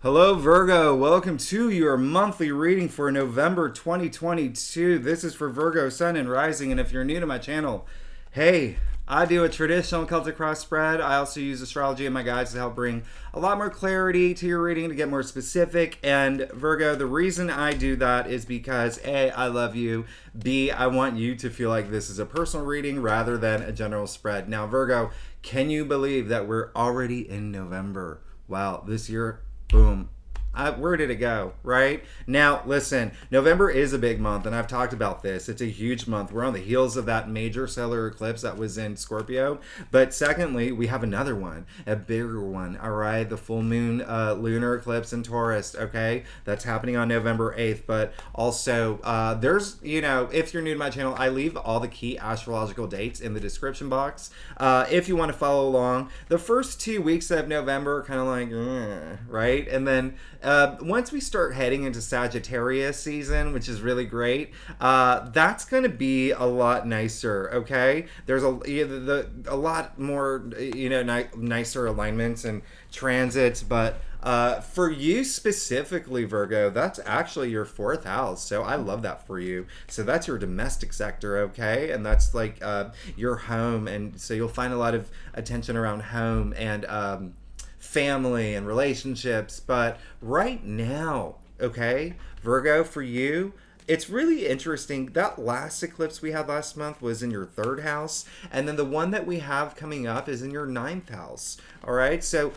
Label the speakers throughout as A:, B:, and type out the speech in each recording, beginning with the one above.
A: Hello, Virgo. Welcome to your monthly reading for November 2022. This is for Virgo, Sun, and Rising. And if you're new to my channel, hey, I do a traditional Celtic cross spread. I also use astrology in my guides to help bring a lot more clarity to your reading, to get more specific. And Virgo, the reason I do that is because A, I love you. B, I want you to feel like this is a personal reading rather than a general spread. Now, Virgo, can you believe that we're already in November? Wow, this year, boom. Where did it go? Right? Now, listen, November is a big month, and I've talked about this. It's a huge month. We're on the heels of that major solar eclipse that was in Scorpio. But secondly, we have another one, a bigger one, all right? The full moon lunar eclipse in Taurus, okay? That's happening on November 8th. But also, if you're new to my channel, I leave all the key astrological dates in the description box. If you want to follow along, the first 2 weeks of November are kind of like, right? And then once we start heading into Sagittarius season, which is really great, that's going to be a lot nicer. Okay, there's a lot more nicer alignments and transits, but for you specifically, Virgo, that's actually your fourth house. So I love that for you. So that's your domestic sector, okay? And that's like your home. And so you'll find a lot of attention around home and family and relationships. But right now, okay, Virgo, for you, it's really interesting. That last eclipse we had last month was in your third house, and then the one that we have coming up is in your ninth house. All right, so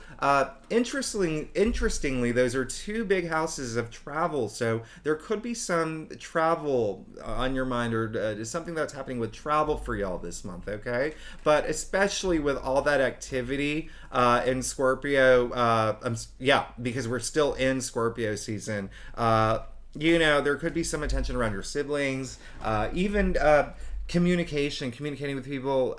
A: interestingly, those are two big houses of travel. So there could be some travel on your mind, or something that's happening with travel for y'all this month. Okay, but especially with all that activity in Scorpio, because we're still in Scorpio season. There could be some attention around your siblings, even communicating with people.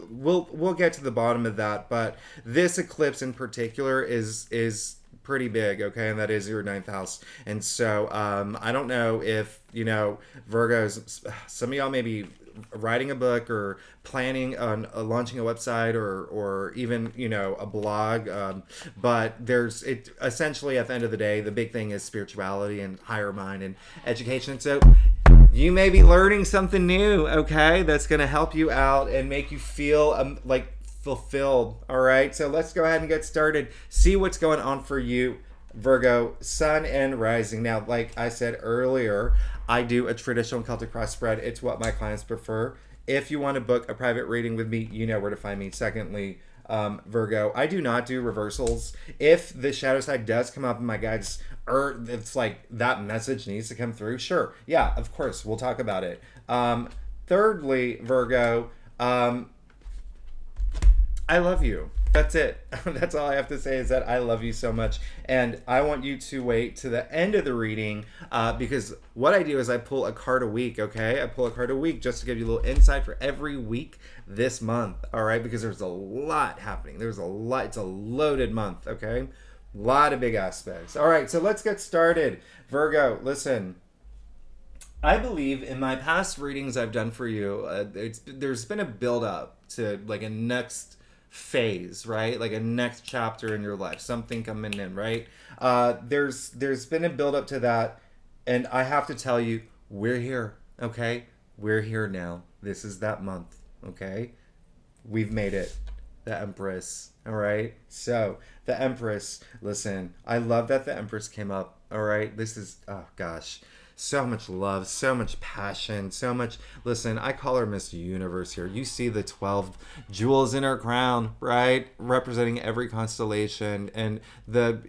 A: We'll get to the bottom of that, but this eclipse in particular is pretty big, okay, and that is your ninth house. And so I don't know if Virgos, some of y'all may be writing a book or planning on launching a website or even a blog, but there's it essentially at the end of the day, the big thing is spirituality and higher mind and education. So you may be learning something new, okay, that's going to help you out and make you feel like fulfilled. All right, so let's go ahead and get started. See what's going on for you, Virgo, Sun and Rising. Now, like I said earlier, I do a traditional Celtic cross spread. It's what my clients prefer. If you want to book a private reading with me, you know where to find me. Secondly, Virgo, I do not do reversals. If the shadow side does come up in my guides, or it's like that message needs to come through, sure. Yeah, of course, we'll talk about it. Thirdly, Virgo, I love you. That's it. That's all I have to say is that I love you so much. And I want you to wait to the end of the reading because what I do is I pull a card a week, okay? I pull a card a week just to give you a little insight for every week this month, all right? Because there's a lot happening. There's a lot. It's a loaded month, okay? A lot of big aspects. All right, so let's get started. Virgo, listen. I believe in my past readings I've done for you, there's been a build up to like a next phase, right? Like a next chapter in your life, something coming in, right? There's been a build up to that, and I have to tell you, we're here, okay? We're here now. This is that month, okay? We've made it. The Empress, all right? So, the Empress, listen, I love that the Empress came up, all right? This is, oh gosh, so much love, so much passion, so much. Listen, I call her Miss Universe here. You see the 12 jewels in her crown, right? Representing every constellation and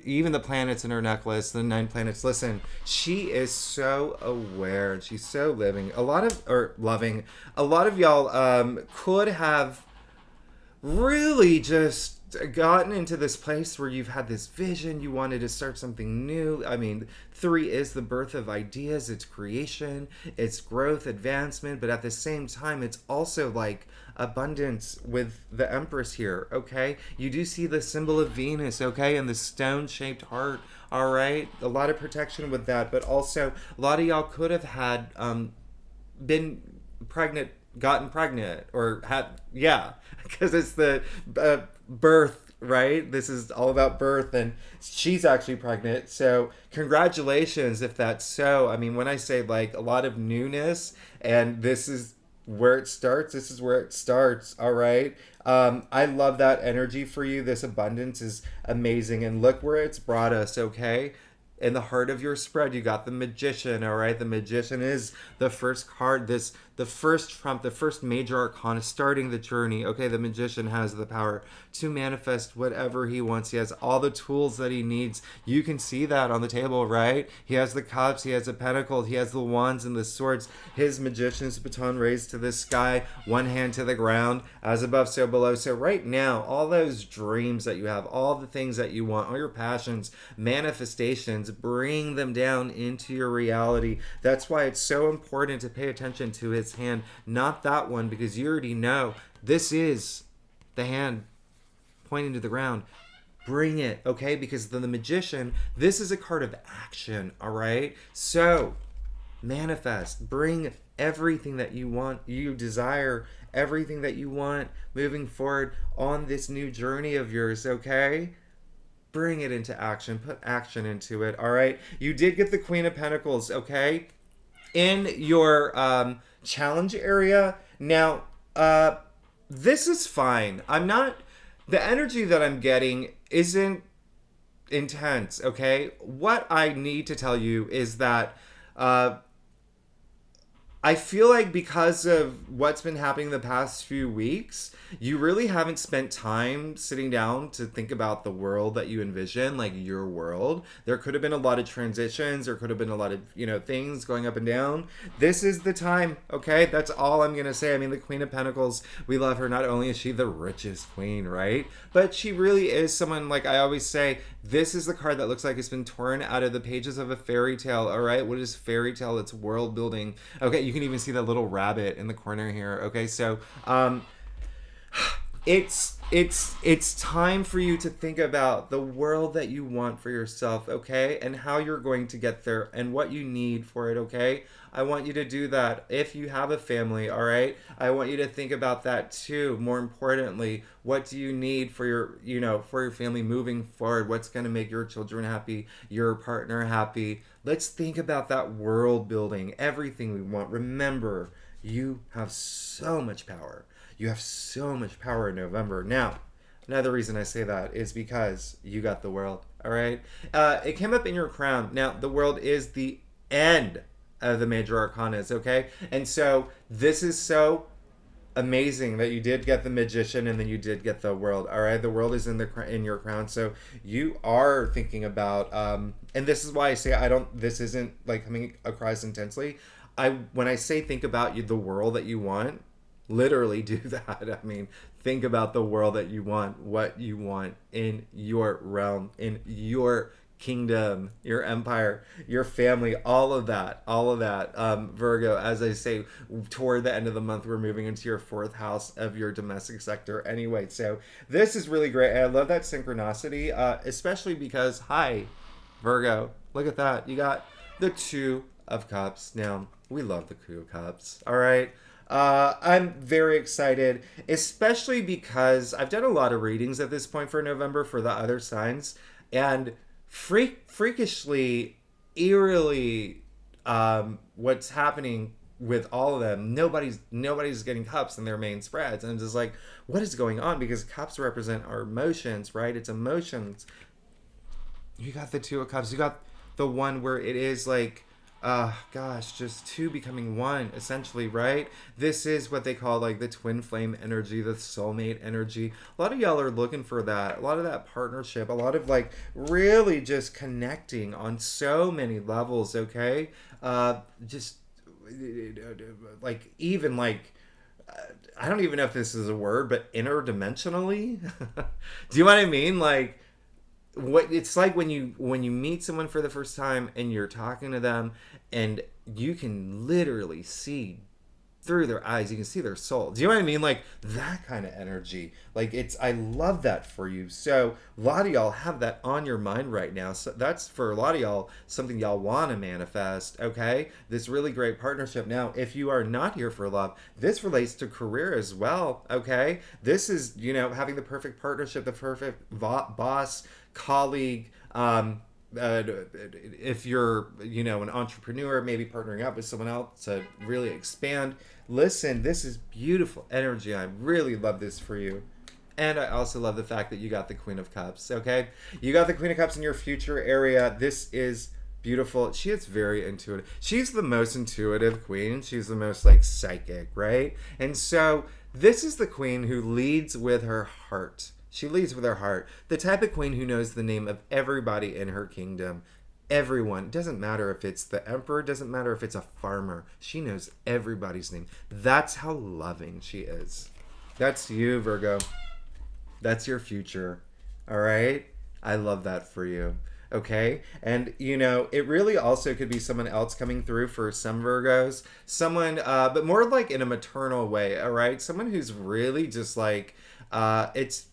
A: even the planets in her necklace, the 9 planets. Listen, she is so aware and she's so loving. A lot of y'all could have really just gotten into this place where you've had this vision, you wanted to start something new. I mean, 3 is the birth of ideas, it's creation, it's growth, advancement, but at the same time, it's also like abundance with the Empress here, okay? You do see the symbol of Venus, okay, and the stone-shaped heart, all right? A lot of protection with that, but also a lot of y'all could have had been gotten pregnant, or had, yeah, because it's the birth right? This is all about birth, and she's actually pregnant. So, congratulations if that's so. I mean, when I say like a lot of newness, and this is where it starts, this is where it starts, all right? I love that energy for you. This abundance is amazing, and look where it's brought us, okay? In the heart of your spread, you got the Magician, all right? The Magician is the first card, the first trump, the first major arcana starting the journey. Okay, the Magician has the power to manifest whatever he wants. He has all the tools that he needs. You can see that on the table, right? He has the cups, he has the pentacle, he has the wands and the swords. His Magician's baton raised to the sky, one hand to the ground, as above, so below. So right now, all those dreams that you have, all the things that you want, all your passions, manifestations, bring them down into your reality. That's why it's so important to pay attention to his hand, not that one, because you already know this is the hand pointing to the ground. Bring it, okay? Because the Magician, this is a card of action, all right? So manifest, bring everything that you want, you desire, everything that you want moving forward on this new journey of yours, okay? Bring it into action. Put action into it. All right. You did get the Queen of Pentacles. Okay. In your challenge area. Now, this is fine. I'm not. The energy that I'm getting isn't intense. Okay. What I need to tell you is that I feel like because of what's been happening the past few weeks, you really haven't spent time sitting down to think about the world that you envision, like your world. There could have been a lot of transitions. There could have been a lot of, things going up and down. This is the time, okay? That's all I'm going to say. I mean, the Queen of Pentacles, we love her. Not only is she the richest queen, right? But she really is someone, like I always say, this is the card that looks like it's been torn out of the pages of a fairy tale, all right? What is fairy tale? It's world building. Okay, you can even see that little rabbit in the corner here. Okay, so it's time for you to think about the world that you want for yourself, okay? And how you're going to get there and what you need for it, okay? I want you to do that. If you have a family, all right? I want you to think about that too. More importantly, what do you need for your family moving forward? What's going to make your children happy, your partner happy? Let's think about that world building, everything we want. Remember, you have so much power. You have so much power in November. Now, another reason I say that is because you got the world, all right? It came up in your crown. Now, the world is the end of the major arcanas, okay? And so this is so amazing that you did get the Magician and then you did get the world, all right? The world is in your crown, so you are thinking about and this is why I say this isn't like coming across intensely. When I say think about the world that you want, literally do that. I mean, think about the world that you want, what you want in your realm, in your kingdom, your empire, your family, all of that. Virgo, as I say, toward the end of the month, we're moving into your fourth house of your domestic sector anyway. So this is really great. And I love that synchronicity, especially because, hi, Virgo, look at that. You got the Two of Cups. Now, we love the Two of Cups, all right? I'm very excited, especially because I've done a lot of readings at this point for November for the other signs, and freakishly, eerily, what's happening with all of them, nobody's getting cups in their main spreads, and I'm just like, what is going on? Because cups represent our emotions, right? It's emotions. You got the Two of Cups. You got the one where it is like, just two becoming one, essentially, right? This is what they call like the twin flame energy, the soulmate energy. A lot of y'all are looking for that. A lot of that partnership, a lot of like really just connecting on so many levels, okay? Just like even like I don't even know if this is a word, but interdimensionally. Do you know what I mean? Like what it's like when you meet someone for the first time and you're talking to them and you can literally see through their eyes. You can see their soul. Do you know what I mean? Like that kind of energy. Like I love that for you. So a lot of y'all have that on your mind right now. So that's for a lot of y'all something y'all want to manifest. Okay, this really great partnership. Now, if you are not here for love, this relates to career as well. Okay, this is having the perfect partnership, the perfect boss, colleague. If you're an entrepreneur, maybe partnering up with someone else to really expand. Listen, this is beautiful energy. I really love this for you. And I also love the fact that you got the Queen of Cups. Okay, you got the Queen of Cups in your future area. This is beautiful. She is very intuitive. She's the most intuitive queen. She's the most like psychic, right? And so this is the queen who leads with her heart. She leads with her heart. The type of queen who knows the name of everybody in her kingdom. Everyone. It doesn't matter if it's the emperor. It doesn't matter if it's a farmer. She knows everybody's name. That's how loving she is. That's you, Virgo. That's your future. All right? I love that for you. Okay? And, it really also could be someone else coming through for some Virgos. Someone, but more like in a maternal way. All right? Someone who's really just like, it's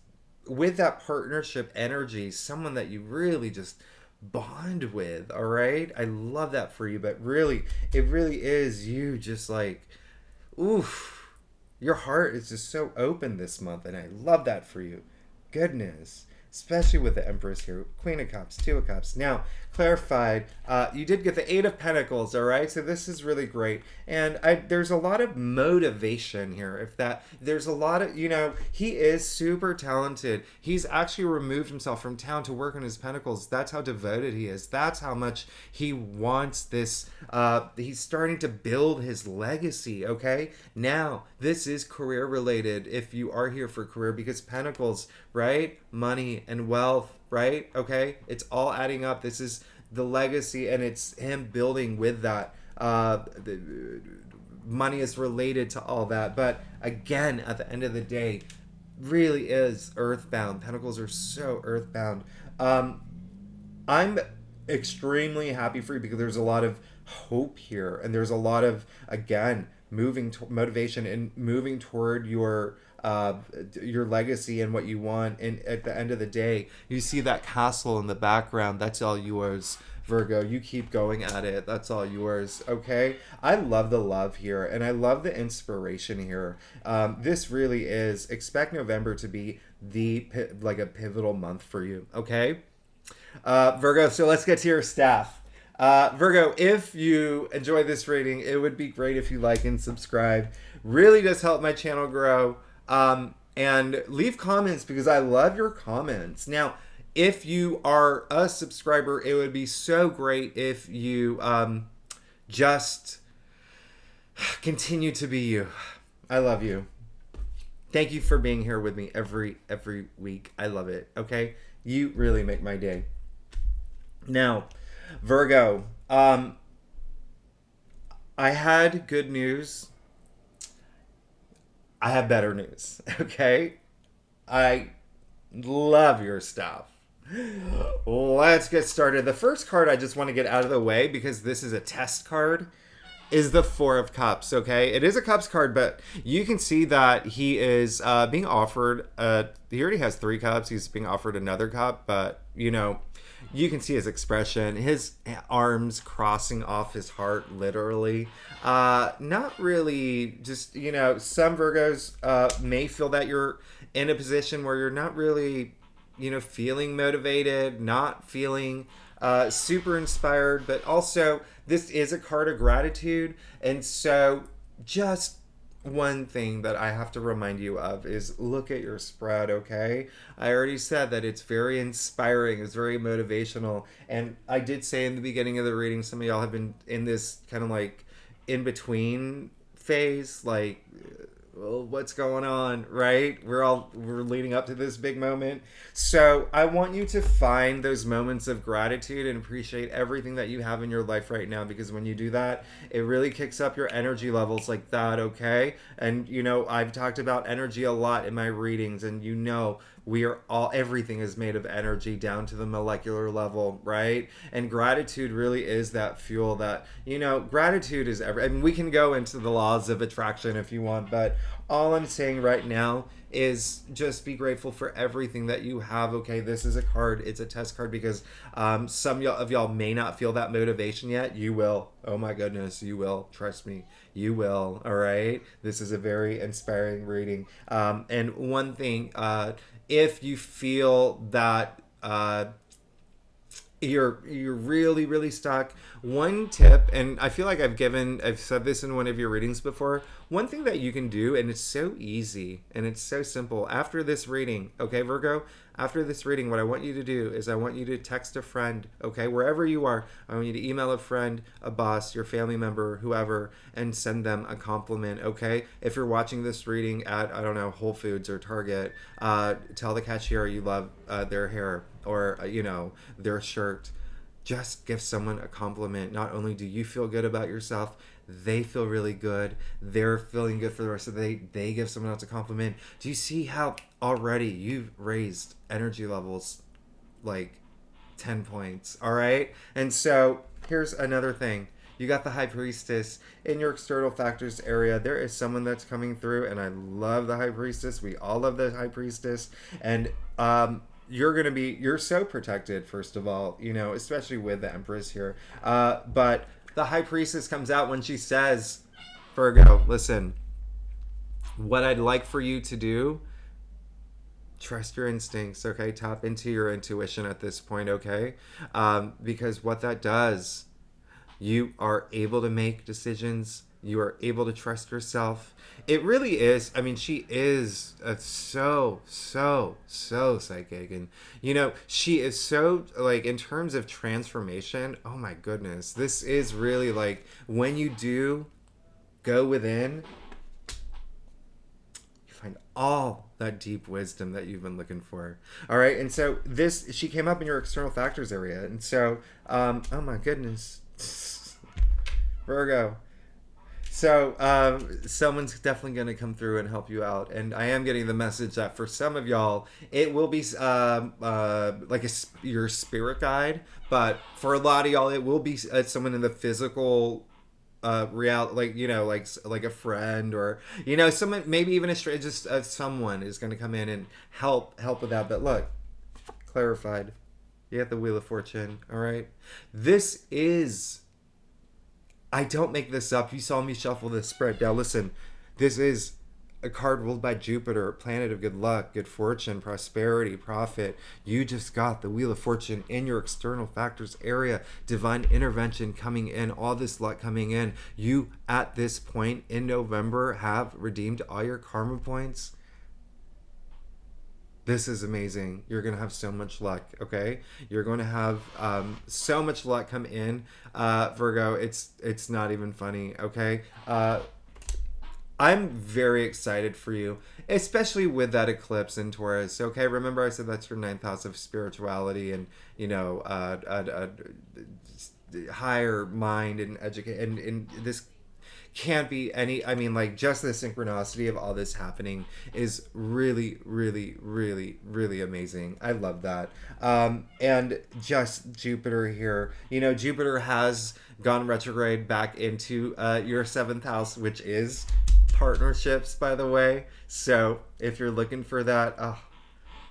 A: with that partnership energy, someone that you really just bond with. All right, I love that for you. But really, it really is you just like, oof, your heart is just so open this month, and I love that for you. Goodness, especially with the Empress here. Queen of Cups, Two of Cups. Now, clarified, you did get the Eight of Pentacles, all right? So this is really great. And there's a lot of motivation here. There's a lot of, he is super talented. He's actually removed himself from town to work on his pentacles. That's how devoted he is. That's how much he wants this. He's starting to build his legacy, okay? Now, this is career related if you are here for career, because pentacles, right? Money and wealth, right? Okay, it's all adding up. This is the legacy, and it's him building with that. The money is related to all that, but again, at the end of the day, really is earthbound. Pentacles are so earthbound. I'm extremely happy for you because there's a lot of hope here, and there's a lot of, again, motivation and moving toward your legacy and what you want. And at the end of the day, you see that castle in the background. That's all yours, Virgo. You keep going at it. That's all yours. Okay, I love the love here, and I love the inspiration here. This really is, expect November to be a pivotal month for you. Okay, Virgo, so let's get to your staff. Virgo, if you enjoy this reading, it would be great if you like and subscribe. Really does help my channel grow. And leave comments because I love your comments. Now, if you are a subscriber, it would be so great if you just continue to be you. I love you. Thank you for being here with me every week. I love it. Okay? You really make my day. Now, Virgo, I had good news. I have better news, okay? I love your stuff. Let's get started. The first card I just want to get out of the way, because this is a test card, is the Four of Cups, okay? It is a Cups card, but you can see that he is being offered, he already has 3 cups. He's being offered another cup, but, you can see his expression, his arms crossing off his heart, literally. Not really, just, some Virgos may feel that you're in a position where you're not really, feeling motivated, not feeling super inspired, but also this is a card of gratitude. And so just one thing that I have to remind you of is look at your spread, okay? I already said that it's very inspiring, it's very motivational, and I did say in the beginning of the reading, some of y'all have been in this kind of like in-between phase, like, well, what's going on, right? We're leading up to this big moment. So I want you to find those moments of gratitude and appreciate everything that you have in your life right now, because when you do that, it really kicks up your energy levels like that, okay? And I've talked about energy a lot in my readings, and We are all, everything is made of energy down to the molecular level, right? And gratitude really is that fuel that, gratitude is I mean, we can go into the laws of attraction if you want, but all I'm saying right now is just be grateful for everything that you have. Okay, this is a card. It's a test card because some of y'all may not feel that motivation yet. You will. Oh my goodness, you will. Trust me, you will. All right. This is a very inspiring reading. And one thing, if you feel that you're really stuck, one tip, and I feel like I've said this in one of your readings before, one thing that you can do, and it's so easy and it's so simple, after this reading, okay, Virgo, after this reading, what I want you to do is I want you to text a friend, okay, wherever you are. I want you to email a friend, a boss, your family member, whoever, and send them a compliment, okay? If you're watching this reading at, I don't know, Whole Foods or Target, tell the cashier you love their hair, or their shirt. Just give someone a compliment. Not only do you feel good about yourself, they feel really good. They're feeling good for the rest of the day. They give someone else a compliment. Do you see how already you've raised energy levels like 10 points? All right. And so here's another thing. You got the High Priestess in your external factors area. There is someone that's coming through, and I love the High Priestess. We all love the High Priestess. And you're so protected, first of all, especially with the Empress here. But the High Priestess comes out when she says, Virgo, listen, what I'd like for you to do, trust your instincts, okay? Tap into your intuition at this point, okay? Because what that does, you are able to make decisions. You are able to trust yourself. It really is. I mean, she is so psychic. And, she is so, like, in terms of transformation, oh my goodness. This is really, like, when you do go within, you find all that deep wisdom that you've been looking for. All right. And so she came up in your external factors area. And so, oh my goodness. Virgo. So someone's definitely going to come through and help you out. And I am getting the message that for some of y'all, it will be like your spirit guide. But for a lot of y'all, it will be someone in the physical reality, like a friend, or someone, maybe even a stranger. Just someone is going to come in and help with that. But look, clarified. You got the Wheel of Fortune. All right, this is. I don't make this up. You saw me shuffle this spread. Now listen, this is a card ruled by Jupiter, planet of good luck, good fortune, prosperity, profit. You just got the Wheel of Fortune in your external factors area, divine intervention coming in, all this luck coming in. You, at this point in November, have redeemed all your karma points. This is amazing. You're going to have so much luck, okay? You're going to have so much luck come in, Virgo. It's not even funny, okay? I'm very excited for you, especially with that eclipse in Taurus, okay? Remember I said that's your 9th house of spirituality and, higher mind and education. And this can't be just the synchronicity of all this happening is really amazing. I love that. And just Jupiter here, Jupiter has gone retrograde back into your 7th house, which is partnerships, by the way. So if you're looking for that,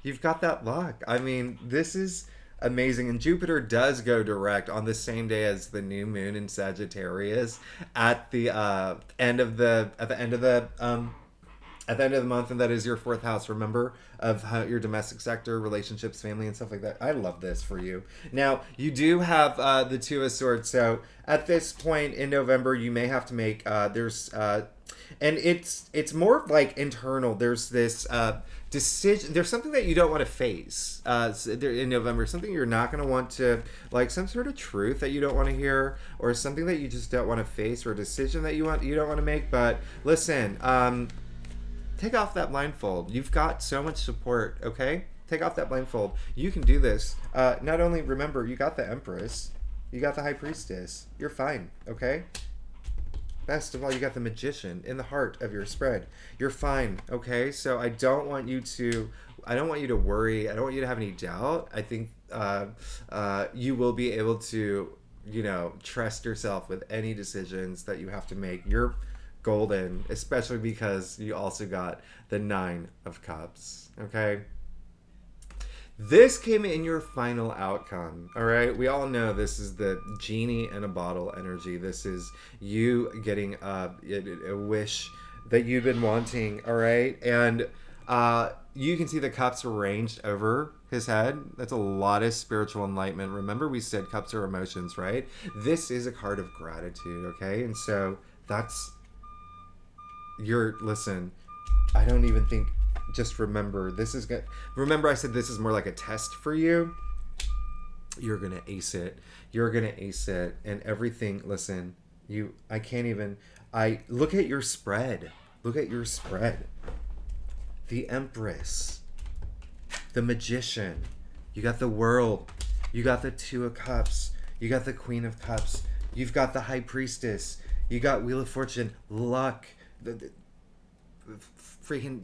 A: you've got that luck. I mean, this is amazing. And Jupiter does go direct on the same day as the new moon in Sagittarius at the end of the month, and that is your 4th house, remember, of how your domestic sector, relationships, family, and stuff like that. I love this for you. Now, you do have the 2 of Swords, so at this point in November, you may have to make, and it's more like internal. There's this decision. There's something that you don't want to face in November. Something you're not going to want to, like some sort of truth that you don't want to hear, or something that you just don't want to face, or a decision that you don't want to make. But listen, take off that blindfold. You've got so much support. Okay, take off that blindfold. You can do this. Not only remember, you got the Empress, you got the High Priestess. You're fine. Okay. best of all, you got the Magician in the heart of your spread. You're fine, okay? So I don't want you to worry. I don't want you to have any doubt. I think you will be able to, trust yourself with any decisions that you have to make. You're golden, especially because you also got the Nine of Cups, okay? This came in your final outcome, all right? We all know this is the genie in a bottle energy. This is you getting a wish that you've been wanting, all right? And you can see the cups arranged over his head. That's a lot of spiritual enlightenment. Remember, we said cups are emotions, right? This is a card of gratitude, okay? And so that's listen, I don't even think, just remember, remember I said this is more like a test for you. You're going to ace it. You're going to ace it. And everything, listen, I look at your spread. Look at your spread. The Empress, the Magician, you got the World, you got the Two of Cups, you got the Queen of Cups, you've got the High Priestess, you got Wheel of Fortune, luck, the freaking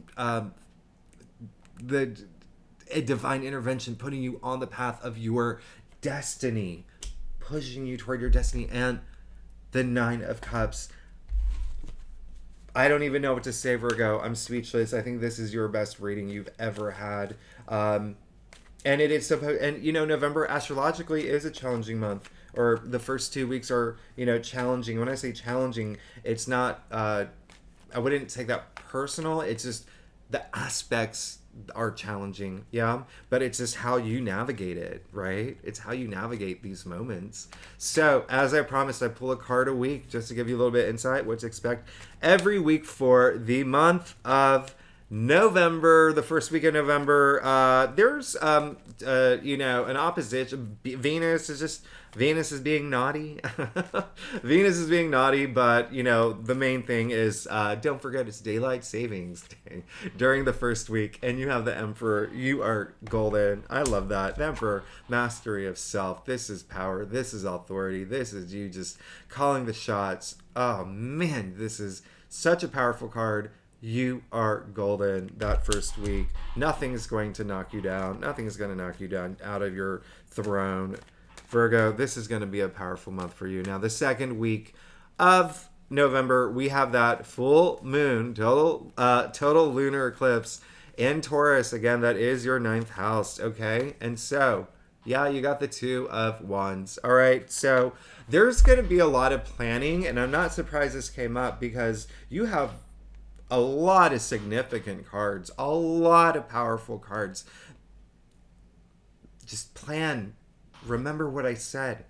A: a divine intervention putting you on the path of your destiny, pushing you toward your destiny, and the Nine of Cups. I don't even know what to say, Virgo. I'm speechless. I think this is your best reading you've ever had. And it is supposed, and November astrologically is a challenging month, or the first 2 weeks are, challenging. When I say challenging, it's not, I wouldn't take that personal. It's just the aspects are challenging, yeah, but it's just how you navigate it, right? It's how you navigate these moments. So as I promised, I pull a card a week just to give you a little bit of insight what to expect every week for the month of November, the first week of November. There's an opposition. Venus is being naughty. Venus is being naughty, but the main thing is don't forget it's daylight savings day during the first week, and you have the Emperor. You are golden. I love that. The Emperor, mastery of self. This is power. This is authority. This is you just calling the shots. Oh man, this is such a powerful card. You are golden that first week. Nothing is going to knock you down. Nothing is going to knock you down out of your throne. Virgo, this is going to be a powerful month for you. Now, the second week of November, we have that full moon, total lunar eclipse in Taurus. Again, that is your ninth house, okay? And so, yeah, you got the Two of Wands. All right, so there's going to be a lot of planning, and I'm not surprised this came up because you have a lot of significant cards, a lot of powerful cards. Just plan. Remember what I said.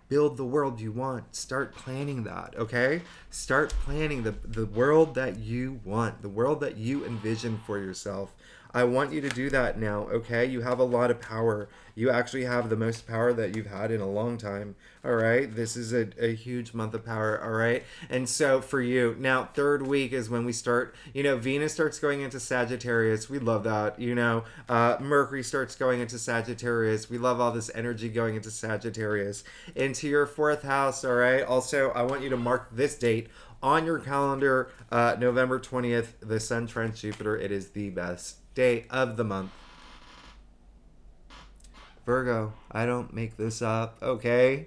A: Build the world you want. Start planning that, okay? Start planning the world that you want, the world that you envision for yourself. I want you to do that now, okay? You have a lot of power. You actually have the most power that you've had in a long time, all right? This is a huge month of power, all right? And so for you, now, third week is when we start, Venus starts going into Sagittarius. We love that, Mercury starts going into Sagittarius. We love all this energy going into Sagittarius. Into your fourth house, all right? Also, I want you to mark this date on your calendar, November 20th, the Sun trines Jupiter. It is the best day of the month. Virgo, I don't make this up, okay?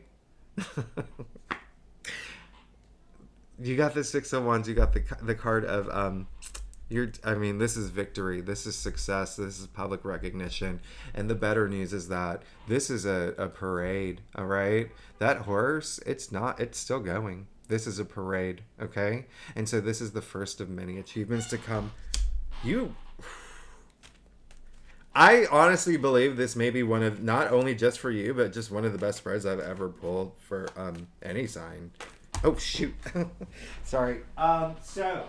A: You got the Six of Wands. You got the card of this is victory. This is success. This is public recognition. And the better news is that this is a parade, all right? That horse, it's still going. This is a parade, okay? And so this is the first of many achievements to come. I honestly believe this may be one of, not only just for you, but just one of the best spreads I've ever pulled for any sign. Oh, shoot. Sorry. So,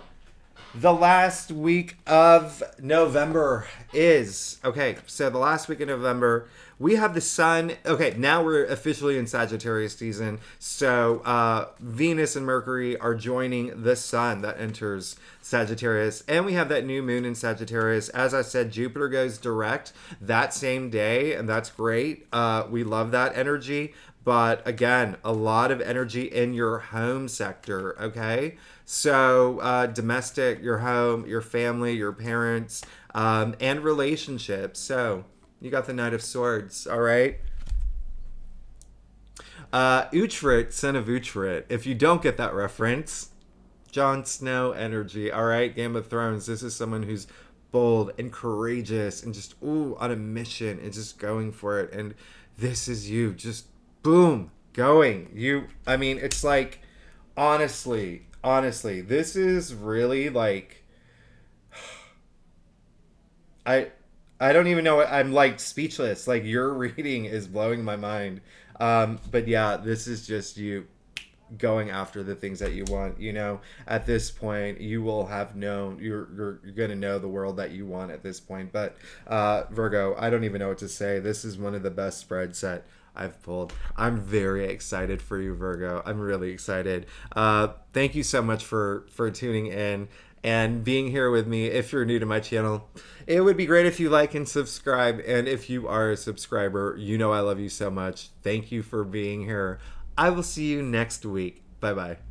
A: the last week of November is, okay, so the last week of November, we have the sun. Okay, now we're officially in Sagittarius season. So Venus and Mercury are joining the sun that enters Sagittarius. And we have that new moon in Sagittarius. As I said, Jupiter goes direct that same day, and that's great. We love that energy. But again, a lot of energy in your home sector, okay? So, domestic, your home, your family, your parents, and relationships. So, you got the Knight of Swords, all right? Uhtred, son of Uhtred. If you don't get that reference, Jon Snow energy, all right? Game of Thrones. This is someone who's bold and courageous and just, ooh, on a mission and just going for it. And this is you, just boom, going. I mean, it's like, honestly, this is really like, I don't even know. I'm like speechless. Like your reading is blowing my mind. But yeah, this is just you going after the things that you want. You know, at this point, you will have known. You're gonna know the world that you want at this point. But Virgo, I don't even know what to say. This is one of the best spreads that I've pulled. I'm very excited for you, Virgo. I'm really excited. Thank you so much for tuning in and being here with me. If you're new to my channel, it would be great if you like and subscribe. And if you are a subscriber, you know I love you so much. Thank you for being here. I will see you next week. Bye-bye.